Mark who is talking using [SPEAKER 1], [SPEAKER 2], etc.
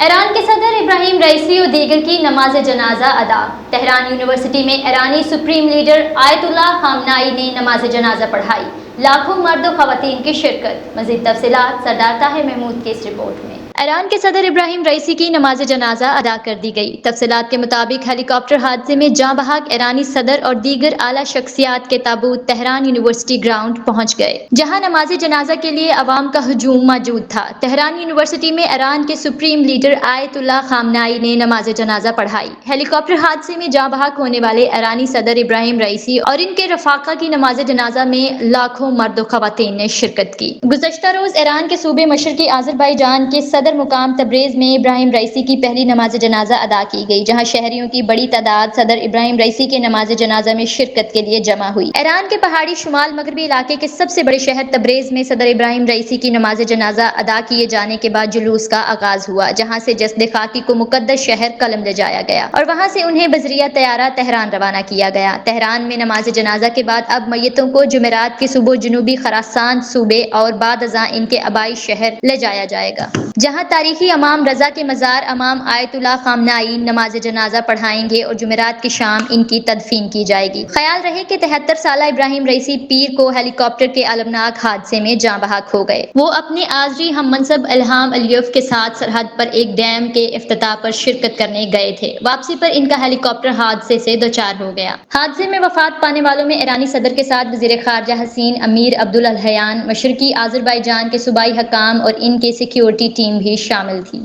[SPEAKER 1] ایران کے صدر Ebrahim Raisi اور دیگر کی نماز جنازہ ادا۔ تہران یونیورسٹی میں ایرانی سپریم لیڈر آیت اللہ خامنائی نے نماز جنازہ پڑھائی۔ لاکھوں مرد و خواتین کی شرکت۔ مزید تفصیلات سردار طاہر محمود کی اس رپورٹ میں۔ ایران کے صدر ابراہیم رئیسی کی نماز جنازہ ادا کر دی گئی۔ تفصیلات کے مطابق ہیلی کاپٹر حادثے میں جاں بحق ایرانی صدر اور دیگر اعلیٰ شخصیات کے تابوت تہران یونیورسٹی گراؤنڈ پہنچ گئے، جہاں نماز جنازہ کے لیے عوام کا ہجوم موجود تھا۔ تہران یونیورسٹی میں ایران کے سپریم لیڈر آیت اللہ خامنائی نے نماز جنازہ پڑھائی۔ ہیلی کاپٹر حادثے میں جاں بحق ہونے والے ایرانی صدر ابراہیم رئیسی اور ان کے رفاقہ کی نماز جنازہ میں لاکھوں مرد و خواتین نے شرکت کی۔ گزشتہ روز ایران کے صوبے مشرقی آذربائیجان کے صدر مقام تبریز میں ابراہیم رئیسی کی پہلی نماز جنازہ ادا کی گئی، جہاں شہریوں کی بڑی تعداد صدر ابراہیم رئیسی کے نماز جنازہ میں شرکت کے لیے جمع ہوئی۔ ایران کے پہاڑی شمال مغربی علاقے کے سب سے بڑے شہر تبریز میں صدر ابراہیم رئیسی کی نماز جنازہ ادا کیے جانے کے بعد جلوس کا آغاز ہوا، جہاں سے جسد خاکی کو مقدس شہر قلم لے جایا گیا اور وہاں سے انہیں بذریعہ طیارہ تہران روانہ کیا گیا۔ تہران میں نماز جنازہ کے بعد اب میتوں کو جمعرات کی صبح جنوبی خراسان صوبے اور بعد ازاں ان کے آبائی شہر لے جایا جائے گا، جہاں تاریخی امام رضا کے مزار امام آیت اللہ خامنائی نماز جنازہ پڑھائیں گے اور جمعرات کی شام ان کی تدفین کی جائے گی۔ خیال رہے کہ 73 سالہ ابراہیم رئیسی پیر کو ہیلی کاپٹر کے المناک حادثے میں جاں بحق ہو گئے۔ وہ اپنے عازری ہم منصب الہام علیوف کے ساتھ سرحد پر ایک ڈیم کے افتتاح پر شرکت کرنے گئے تھے۔ واپسی پر ان کا ہیلی کاپٹر حادثے سے دوچار ہو گیا۔ حادثے میں وفات پانے والوں میں ایرانی صدر کے ساتھ وزیر خارجہ حسین امیر عبداللہیان، مشرقی آذربائیجان کے صوبائی حکام اور ان کی سیکیورٹی ٹیم بھی شامل تھی۔